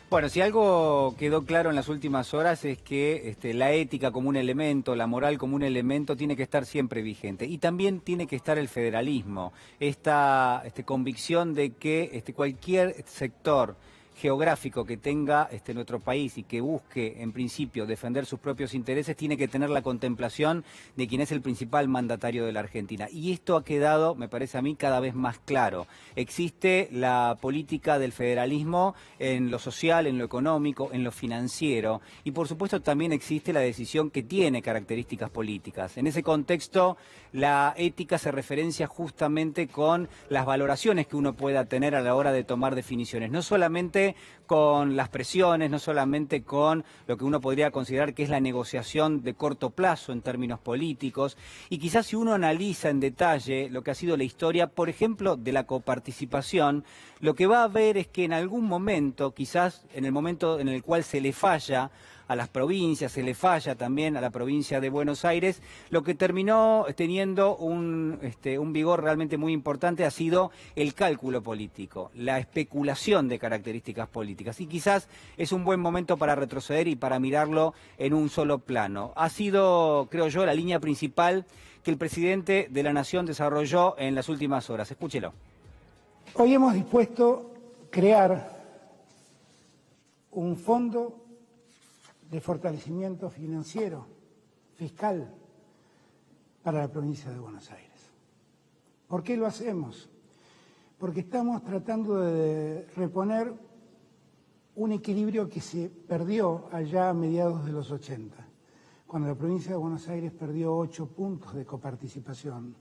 Bueno, si algo quedó claro en las últimas horas es que la ética como un elemento, la moral como un elemento, tiene que estar siempre vigente. Y también tiene que estar el federalismo, esta convicción de que cualquier sector geográfico que tenga nuestro país y que busque, en principio, defender sus propios intereses, tiene que tener la contemplación de quién es el principal mandatario de la Argentina. Y esto ha quedado, me parece a mí, cada vez más claro. Existe la política del federalismo en lo social, en lo económico, en lo financiero, y por supuesto también existe la decisión que tiene características políticas. En ese contexto, la ética se referencia justamente con las valoraciones que uno pueda tener a la hora de tomar definiciones, no solamente con las presiones, no solamente con lo que uno podría considerar que es la negociación de corto plazo en términos políticos, y quizás si uno analiza en detalle lo que ha sido la historia, por ejemplo, de la coparticipación, lo que va a ver es que en algún momento, quizás en el momento en el cual se le falla a las provincias, se le falla también a la provincia de Buenos Aires, lo que terminó teniendo un vigor realmente muy importante ha sido el cálculo político, la especulación de características políticas. Y quizás es un buen momento para retroceder y para mirarlo en un solo plano. Ha sido, creo yo, la línea principal que el presidente de la Nación desarrolló en las últimas horas. Escúchelo. Hoy hemos dispuesto crear un fondo de fortalecimiento financiero, fiscal, para la provincia de Buenos Aires. ¿Por qué lo hacemos? Porque estamos tratando de reponer un equilibrio que se perdió allá a mediados de los 80, cuando la provincia de Buenos Aires perdió 8 puntos de coparticipación.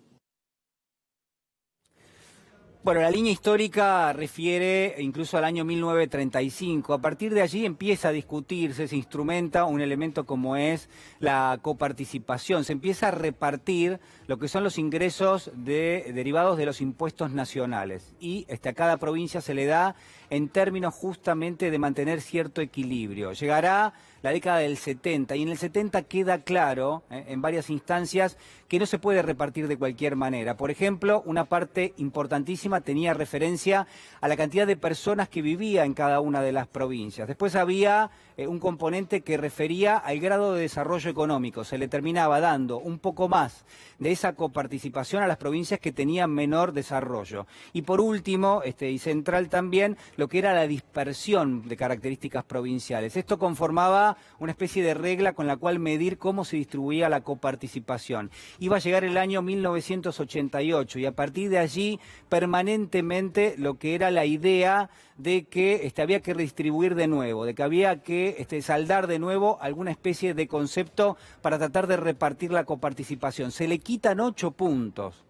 Bueno, la línea histórica refiere incluso al año 1935. A partir de allí empieza a discutirse, se instrumenta un elemento como es la coparticipación. Se empieza a repartir lo que son los ingresos derivados de los impuestos nacionales. Y a cada provincia se le da en términos justamente de mantener cierto equilibrio. Llegará la década del 70 y en el 70 queda claro en varias instancias que no se puede repartir de cualquier manera. Por ejemplo, una parte importantísima tenía referencia a la cantidad de personas que vivía en cada una de las provincias. Después había un componente que refería al grado de desarrollo económico. Se le terminaba dando un poco más de esa coparticipación a las provincias que tenían menor desarrollo. Y por último, y central también, lo que era la dispersión de características provinciales. Esto conformaba una especie de regla con la cual medir cómo se distribuía la coparticipación. Iba a llegar el año 1988 y a partir de allí permanentemente lo que era la idea de que había que redistribuir de nuevo, de que había que saldar de nuevo alguna especie de concepto para tratar de repartir la coparticipación. Se le quitan 8 puntos,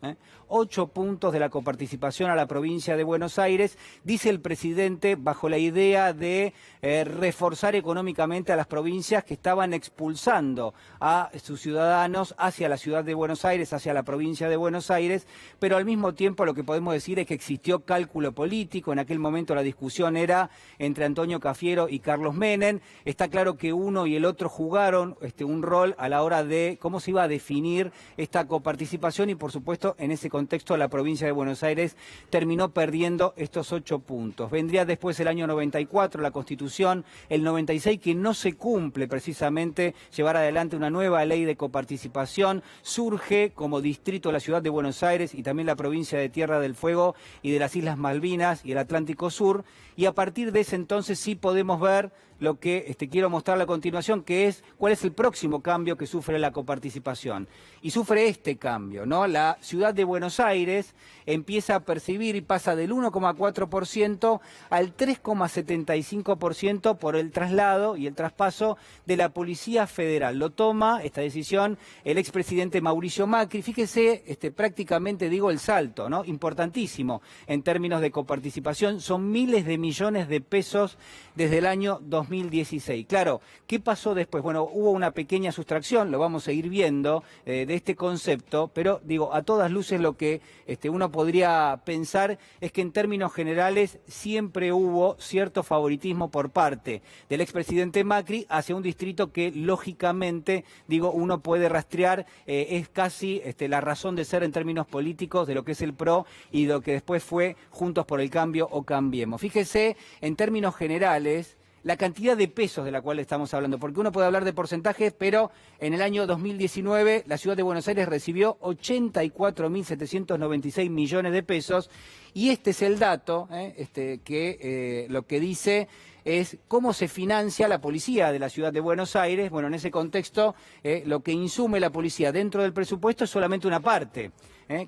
8 puntos de la coparticipación a la provincia de Buenos Aires, dice el presidente, bajo la idea de reforzar económicamente a las provincias que estaban expulsando a sus ciudadanos hacia la ciudad de Buenos Aires, hacia la provincia de Buenos Aires, pero al mismo tiempo lo que podemos decir es que existió cálculo político. En aquel momento la discusión era entre Antonio Cafiero y Carlos Menem. Está claro que uno y el otro jugaron un rol a la hora de cómo se iba a definir esta coparticipación y por supuesto en ese contexto la provincia de Buenos Aires terminó perdiendo estos 8 puntos. Vendría después el año 94, la Constitución, el 96, que no se cumple precisamente llevar adelante una nueva ley de coparticipación. Surge como distrito la ciudad de Buenos Aires y también la provincia de Tierra del Fuego y de las Islas Malvinas y el Atlántico Sur, y a partir de ese entonces sí podemos ver lo que quiero mostrarle a continuación, que es cuál es el próximo cambio que sufre la coparticipación. Y sufre este cambio, ¿no? La ciudad de Buenos Aires empieza a percibir y pasa del 1,4% al 3,75% por el traslado y el traspaso de la Policía Federal. Lo toma esta decisión el expresidente Mauricio Macri. Fíjese, prácticamente digo el salto, ¿no? Importantísimo en términos de coparticipación. Son miles de millones de pesos desde el año 2016. Claro, ¿qué pasó después? Bueno, hubo una pequeña sustracción, lo vamos a ir viendo, de este concepto, pero digo, a todas luces lo que uno podría pensar es que en términos generales siempre hubo cierto favoritismo por parte del expresidente Macri hacia un distrito que lógicamente, digo, uno puede rastrear, es casi la razón de ser en términos políticos de lo que es el PRO y de lo que después fue Juntos por el Cambio o Cambiemos. Fíjese, en términos generales, la cantidad de pesos de la cual estamos hablando, porque uno puede hablar de porcentajes, pero en el año 2019 la Ciudad de Buenos Aires recibió 84.796 millones de pesos, y este es el dato que lo que dice es cómo se financia la policía de la Ciudad de Buenos Aires. Bueno, en ese contexto, lo que insume la policía dentro del presupuesto es solamente una parte.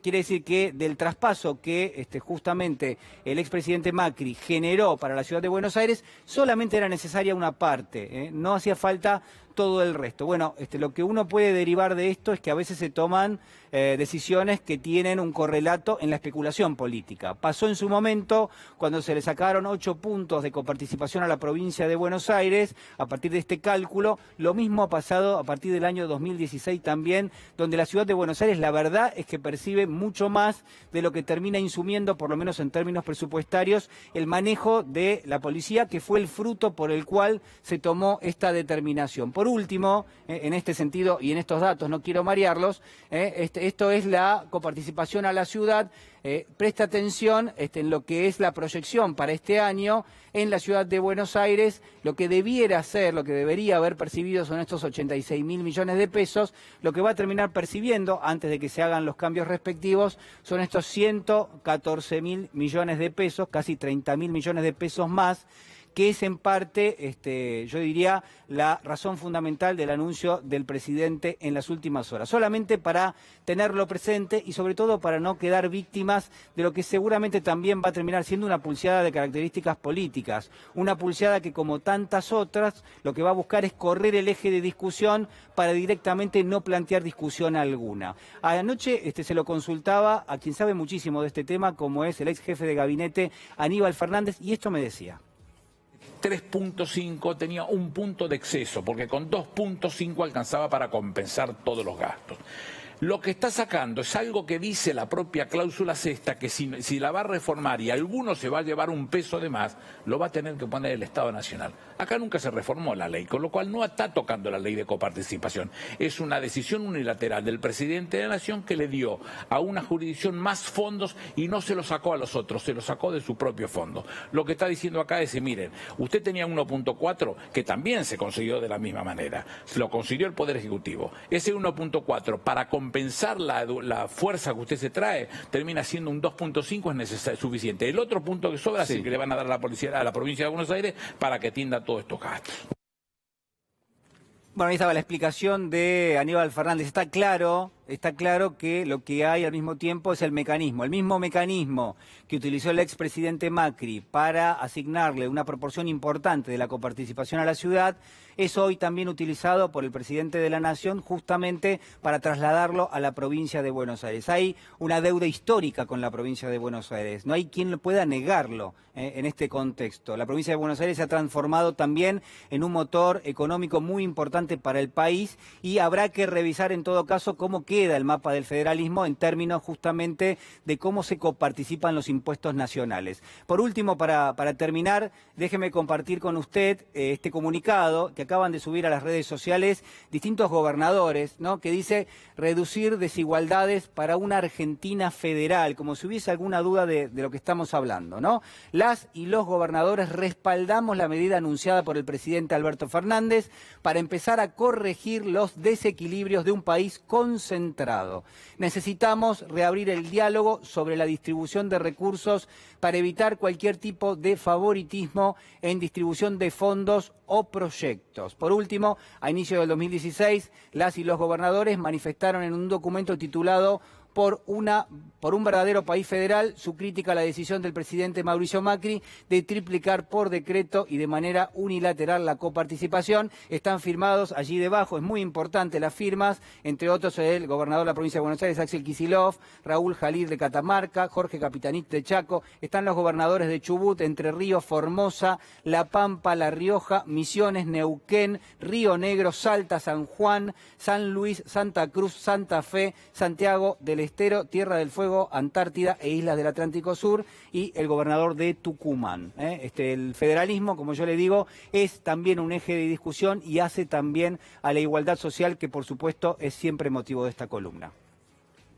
Quiere decir que del traspaso que justamente el expresidente Macri generó para la Ciudad de Buenos Aires, solamente era necesaria una parte, no hacía falta todo el resto. Bueno, lo que uno puede derivar de esto es que a veces se toman decisiones que tienen un correlato en la especulación política. Pasó en su momento cuando se le sacaron 8 puntos de coparticipación a la provincia de Buenos Aires a partir de este cálculo. Lo mismo ha pasado a partir del año 2016 también, donde la Ciudad de Buenos Aires la verdad es que percibe mucho más de lo que termina insumiendo, por lo menos en términos presupuestarios, el manejo de la policía, que fue el fruto por el cual se tomó esta determinación. Por último, en este sentido y en estos datos, no quiero marearlos, esto es la coparticipación a la ciudad. Presta atención en lo que es la proyección para este año en la Ciudad de Buenos Aires. Lo que debiera ser, lo que debería haber percibido son estos 86.000 millones de pesos. Lo que va a terminar percibiendo, antes de que se hagan los cambios respectivos, son estos 114.000 millones de pesos, casi 30.000 millones de pesos más, que es en parte, yo diría, la razón fundamental del anuncio del presidente en las últimas horas. Solamente para tenerlo presente y sobre todo para no quedar víctimas de lo que seguramente también va a terminar siendo una pulseada de características políticas. Una pulseada que, como tantas otras, lo que va a buscar es correr el eje de discusión para directamente no plantear discusión alguna. Anoche se lo consultaba a quien sabe muchísimo de este tema, como es el ex jefe de gabinete Aníbal Fernández, y esto me decía. 3.5 tenía un punto de exceso, porque con 2.5 alcanzaba para compensar todos los gastos. Lo que está sacando es algo que dice la propia cláusula sexta, que si la va a reformar y alguno se va a llevar un peso de más, lo va a tener que poner el Estado Nacional. Acá nunca se reformó la ley, con lo cual no está tocando la ley de coparticipación. Es una decisión unilateral del presidente de la Nación que le dio a una jurisdicción más fondos y no se lo sacó a los otros, se lo sacó de su propio fondo. Lo que está diciendo acá es, miren, usted tenía 1.4 que también se consiguió de la misma manera, lo consiguió el Poder Ejecutivo. Ese 1.4 para compensar la fuerza que usted se trae, termina siendo un 2.5, es suficiente. El otro punto que sobra es el que le van a dar a la provincia de Buenos Aires para que atienda todos estos gastos. Bueno, ahí estaba la explicación de Aníbal Fernández. Está claro que lo que hay al mismo tiempo es el mismo mecanismo que utilizó el expresidente Macri para asignarle una proporción importante de la coparticipación a la ciudad, es hoy también utilizado por el presidente de la Nación justamente para trasladarlo a la provincia de Buenos Aires. Hay una deuda histórica con la provincia de Buenos Aires, no hay quien pueda negarlo en este contexto. La provincia de Buenos Aires se ha transformado también en un motor económico muy importante para el país, y habrá que revisar en todo caso cómo queda el mapa del federalismo en términos justamente de cómo se coparticipan los impuestos nacionales. Por último, para terminar, déjeme compartir con usted este comunicado que acaban de subir a las redes sociales distintos gobernadores, ¿no?, que dice reducir desigualdades para una Argentina federal, como si hubiese alguna duda de lo que estamos hablando, ¿no? Las y los gobernadores respaldamos la medida anunciada por el presidente Alberto Fernández para empezar a corregir los desequilibrios de un país concentrado. Necesitamos reabrir el diálogo sobre la distribución de recursos para evitar cualquier tipo de favoritismo en distribución de fondos o proyectos. Por último, a inicio del 2016, las y los gobernadores manifestaron en un documento titulado por un verdadero país federal su crítica a la decisión del presidente Mauricio Macri de triplicar por decreto y de manera unilateral la coparticipación. Están firmados allí debajo, es muy importante las firmas, entre otros el gobernador de la provincia de Buenos Aires, Axel Kicillof, Raúl Jalil de Catamarca, Jorge Capitanich de Chaco, están los gobernadores de Chubut, Entre Ríos, Formosa, La Pampa, La Rioja, Misiones, Neuquén, Río Negro, Salta, San Juan, San Luis, Santa Cruz, Santa Fe, Santiago del Estero, Tierra del Fuego, Antártida e Islas del Atlántico Sur, y el gobernador de Tucumán. El federalismo, como yo le digo, es también un eje de discusión y hace también a la igualdad social, que por supuesto es siempre motivo de esta columna.